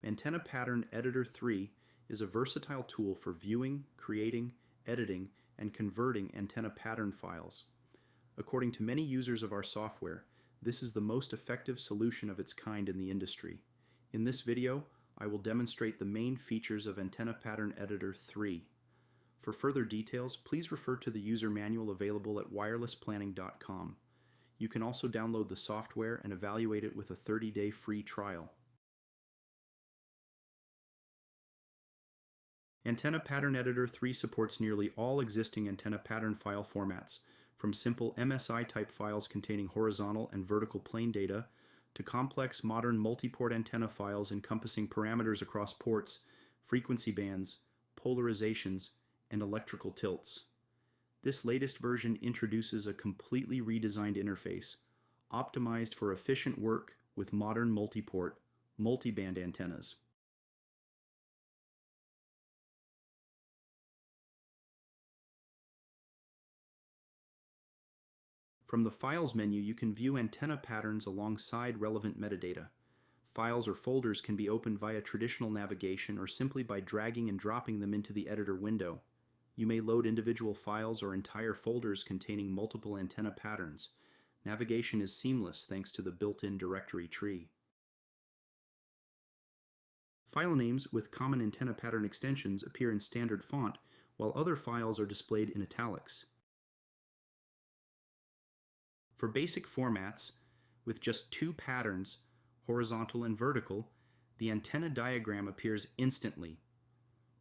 Antenna Pattern Editor 3 is a versatile tool for viewing, creating, editing, and converting antenna pattern files. According to many users of our software, this is the most effective solution of its kind in the industry. In this video, I will demonstrate the main features of Antenna Pattern Editor 3. For further details, please refer to the user manual available at wirelessplanning.com. You can also download the software and evaluate it with a 30-day free trial. Antenna Pattern Editor 3 supports nearly all existing antenna pattern file formats, from simple MSI-type files containing horizontal and vertical plane data to complex modern multi-port antenna files encompassing parameters across ports, frequency bands, polarizations, and electrical tilts. This latest version introduces a completely redesigned interface, optimized for efficient work with modern multi-port, multi-band antennas. From the Files menu, you can view antenna patterns alongside relevant metadata. Files or folders can be opened via traditional navigation or simply by dragging and dropping them into the editor window. You may load individual files or entire folders containing multiple antenna patterns. Navigation is seamless thanks to the built-in directory tree. File names with common antenna pattern extensions appear in standard font, while other files are displayed in italics. For basic formats, with just two patterns, horizontal and vertical, the antenna diagram appears instantly.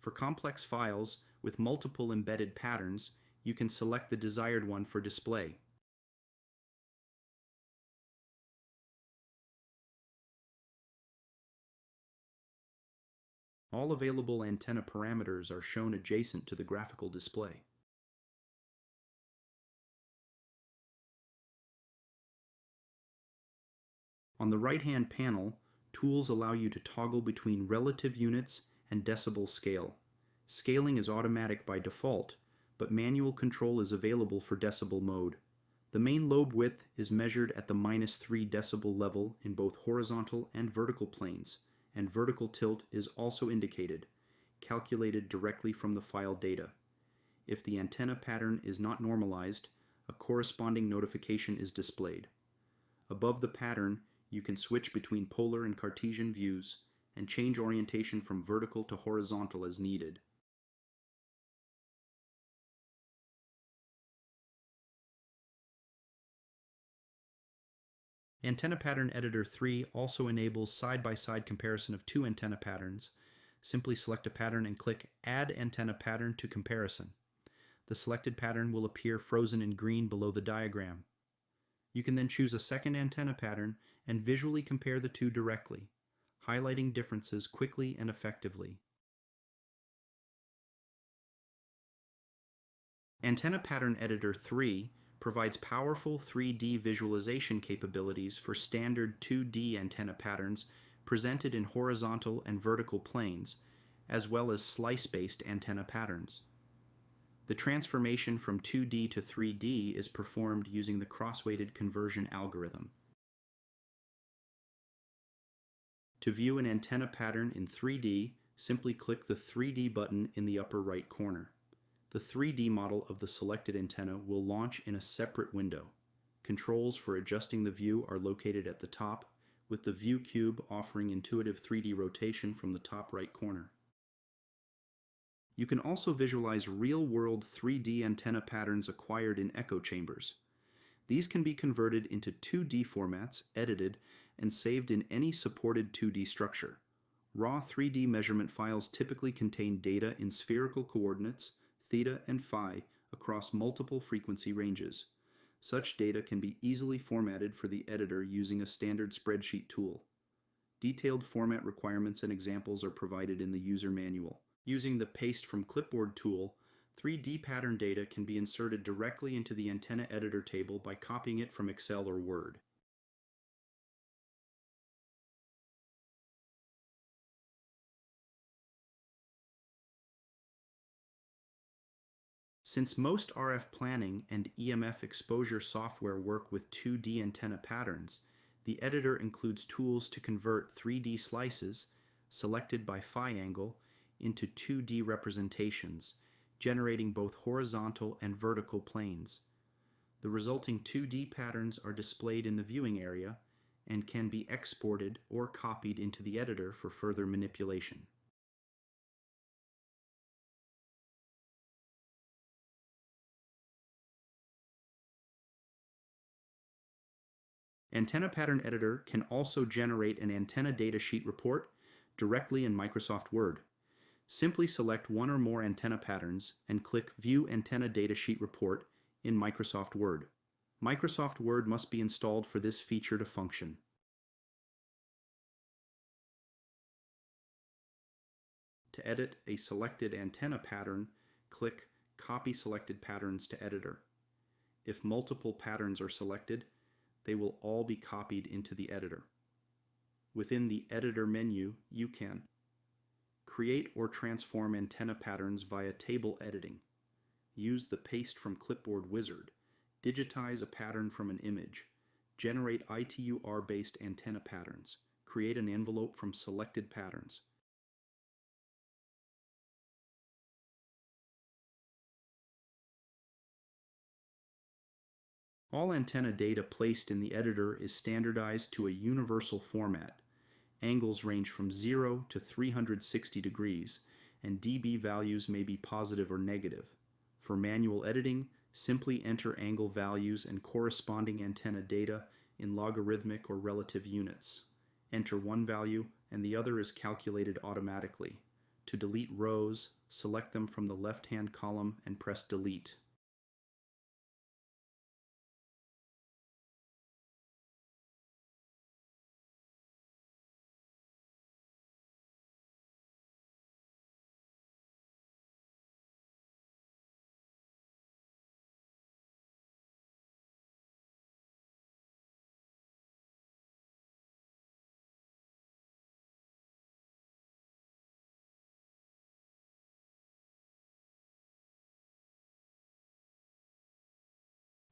For complex files with multiple embedded patterns, you can select the desired one for display. All available antenna parameters are shown adjacent to the graphical display. On the right-hand panel, tools allow you to toggle between relative units and decibel scale. Scaling is automatic by default, but manual control is available for decibel mode. The main lobe width is measured at the -3 decibel level in both horizontal and vertical planes, and vertical tilt is also indicated, calculated directly from the file data. If the antenna pattern is not normalized, a corresponding notification is displayed. Above the pattern, you can switch between polar and Cartesian views and change orientation from vertical to horizontal as needed. Antenna Pattern Editor 3 also enables side-by-side comparison of two antenna patterns. Simply select a pattern and click Add Antenna Pattern to Comparison. The selected pattern will appear frozen in green below the diagram. You can then choose a second antenna pattern and visually compare the two directly, highlighting differences quickly and effectively. Antenna Pattern Editor 3 provides powerful 3D visualization capabilities for standard 2D antenna patterns presented in horizontal and vertical planes, as well as slice-based antenna patterns. The transformation from 2D to 3D is performed using the cross-weighted conversion algorithm. To view an antenna pattern in 3D, simply click the 3D button in the upper right corner. The 3D model of the selected antenna will launch in a separate window. Controls for adjusting the view are located at the top, with the view cube offering intuitive 3D rotation from the top right corner. You can also visualize real-world 3D antenna patterns acquired in echo chambers. These can be converted into 2D formats, edited, and saved in any supported 2D structure. Raw 3D measurement files typically contain data in spherical coordinates, theta and phi, across multiple frequency ranges. Such data can be easily formatted for the editor using a standard spreadsheet tool. Detailed format requirements and examples are provided in the user manual. Using the Paste from Clipboard tool, 3D pattern data can be inserted directly into the antenna editor table by copying it from Excel or Word. Since most RF planning and EMF exposure software work with 2D antenna patterns, the editor includes tools to convert 3D slices, selected by phi angle, into 2D representations, generating both horizontal and vertical planes. The resulting 2D patterns are displayed in the viewing area and can be exported or copied into the editor for further manipulation. Antenna Pattern Editor can also generate an antenna datasheet report directly in Microsoft Word. Simply select one or more antenna patterns and click View Antenna Datasheet Report in Microsoft Word. Microsoft Word must be installed for this feature to function. To edit a selected antenna pattern, click Copy Selected Patterns to Editor. If multiple patterns are selected, they will all be copied into the editor. Within the Editor menu, you can create or transform antenna patterns via table editing. Use the Paste from Clipboard wizard. Digitize a pattern from an image. Generate ITUR-based antenna patterns. Create an envelope from selected patterns. All antenna data placed in the editor is standardized to a universal format. Angles range from 0 to 360 degrees, and dB values may be positive or negative. For manual editing, simply enter angle values and corresponding antenna data in logarithmic or relative units. Enter one value and the other is calculated automatically. To delete rows, select them from the left-hand column and press Delete.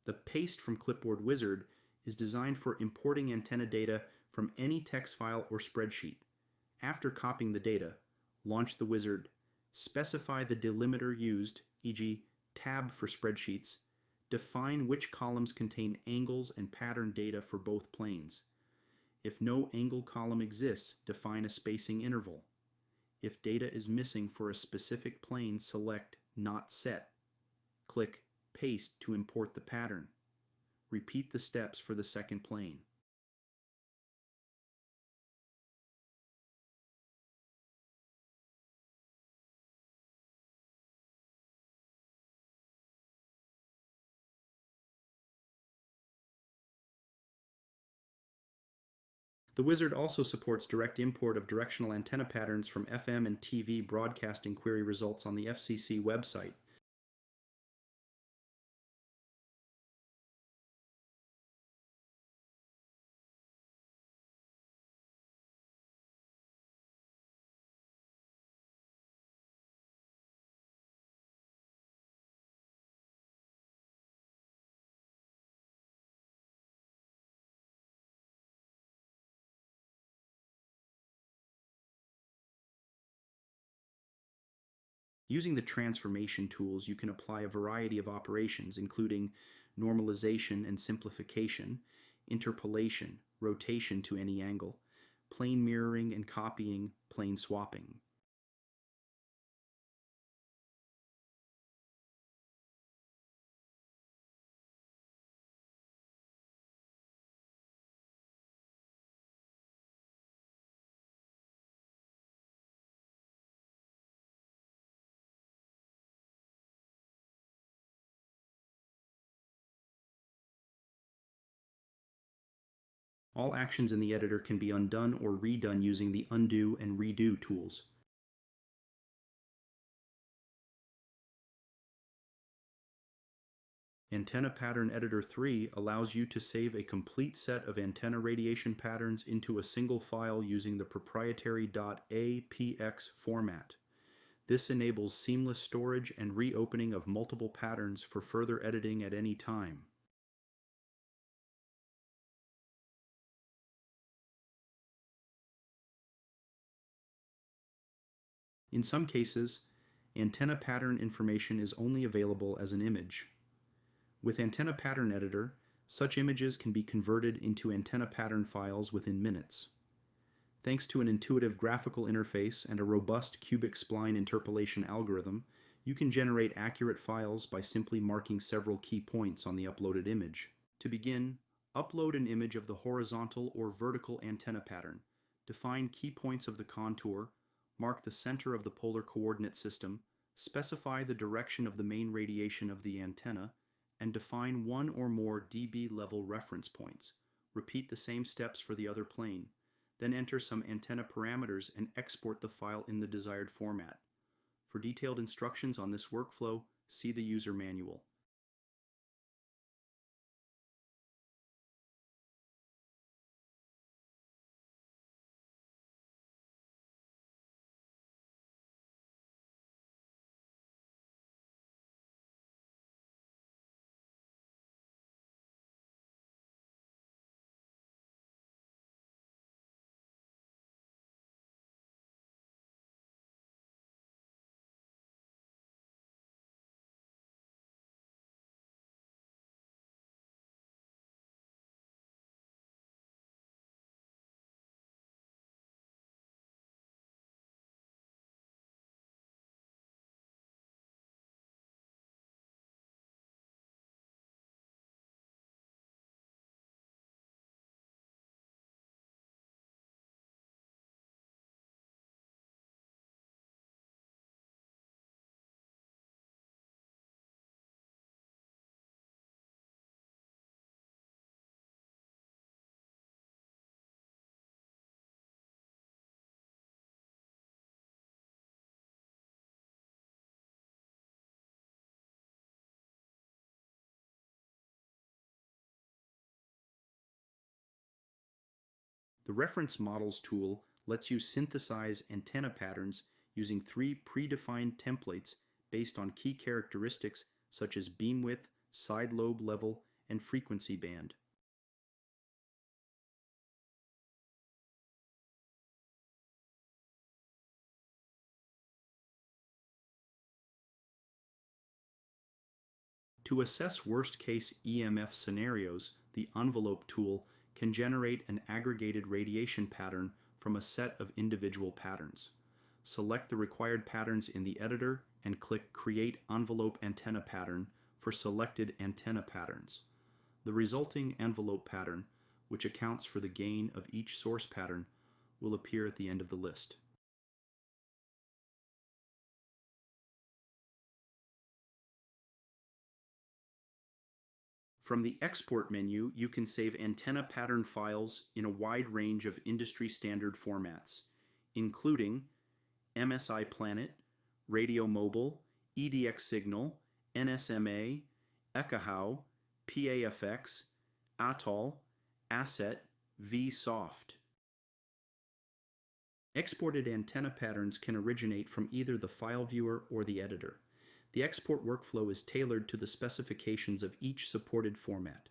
The Paste from Clipboard wizard is designed for importing antenna data from any text file or spreadsheet. After copying the data, launch the wizard. Specify the delimiter used, e.g., tab for spreadsheets. Define which columns contain angles and pattern data for both planes. If no angle column exists, define a spacing interval. If data is missing for a specific plane, select Not Set. Click Paste to import the pattern. Repeat the steps for the second plane. The wizard also supports direct import of directional antenna patterns from FM and TV broadcasting query results on the FCC website. Using the transformation tools, you can apply a variety of operations, including normalization and simplification, interpolation, rotation to any angle, plane mirroring and copying, plane swapping. All actions in the editor can be undone or redone using the undo and redo tools. Antenna Pattern Editor 3 allows you to save a complete set of antenna radiation patterns into a single file using the proprietary .apx format. This enables seamless storage and reopening of multiple patterns for further editing at any time. In some cases, antenna pattern information is only available as an image. With Antenna Pattern Editor, such images can be converted into antenna pattern files within minutes. Thanks to an intuitive graphical interface and a robust cubic spline interpolation algorithm, you can generate accurate files by simply marking several key points on the uploaded image. To begin, upload an image of the horizontal or vertical antenna pattern. Define key points of the contour, mark the center of the polar coordinate system, specify the direction of the main radiation of the antenna, and define one or more dB level reference points. Repeat the same steps for the other plane. Then enter some antenna parameters and export the file in the desired format. For detailed instructions on this workflow, see the user manual. The Reference Models tool lets you synthesize antenna patterns using 3 predefined templates based on key characteristics such as beam width, side lobe level, and frequency band. To assess worst-case EMF scenarios, the Envelope tool can generate an aggregated radiation pattern from a set of individual patterns. Select the required patterns in the editor and click Create Envelope Antenna Pattern for selected antenna patterns. The resulting envelope pattern, which accounts for the gain of each source pattern, will appear at the end of the list. From the Export menu, you can save antenna pattern files in a wide range of industry standard formats, including MSI Planet, Radio Mobile, EDX Signal, NSMA, Ekahau, PAFX, Atoll, Asset, VSoft. Exported antenna patterns can originate from either the file viewer or the editor. The export workflow is tailored to the specifications of each supported format.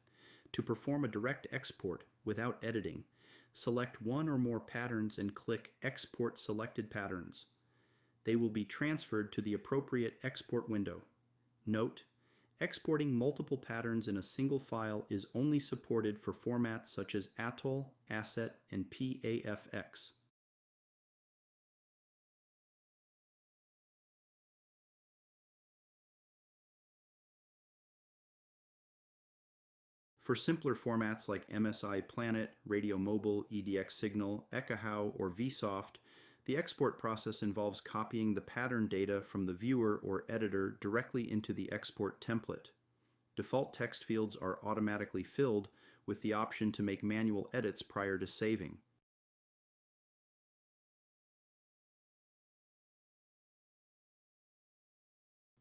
To perform a direct export without editing, select one or more patterns and click Export Selected Patterns. They will be transferred to the appropriate export window. Note: exporting multiple patterns in a single file is only supported for formats such as Atoll, Asset, and PAFX. For simpler formats like MSI Planet, Radio Mobile, EDX Signal, Ekahau, or VSoft, the export process involves copying the pattern data from the viewer or editor directly into the export template. Default text fields are automatically filled with the option to make manual edits prior to saving.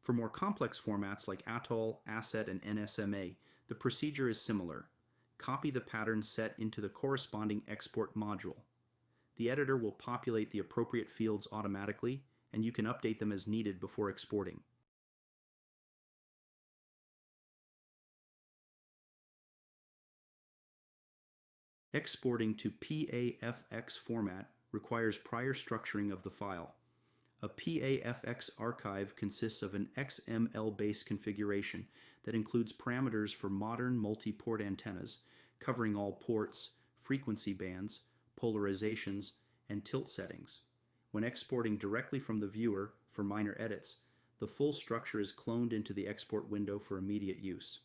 For more complex formats like Atoll, Asset, and NSMA, the procedure is similar. Copy the pattern set into the corresponding export module. The editor will populate the appropriate fields automatically, and you can update them as needed before exporting. Exporting to PAFX format requires prior structuring of the file. A PAFX archive consists of an XML-based configuration that includes parameters for modern multi-port antennas, covering all ports, frequency bands, polarizations, and tilt settings. When exporting directly from the viewer for minor edits, the full structure is cloned into the export window for immediate use.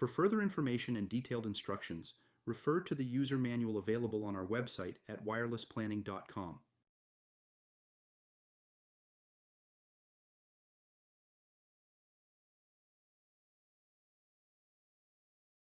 For further information and detailed instructions, refer to the user manual available on our website at wirelessplanning.com.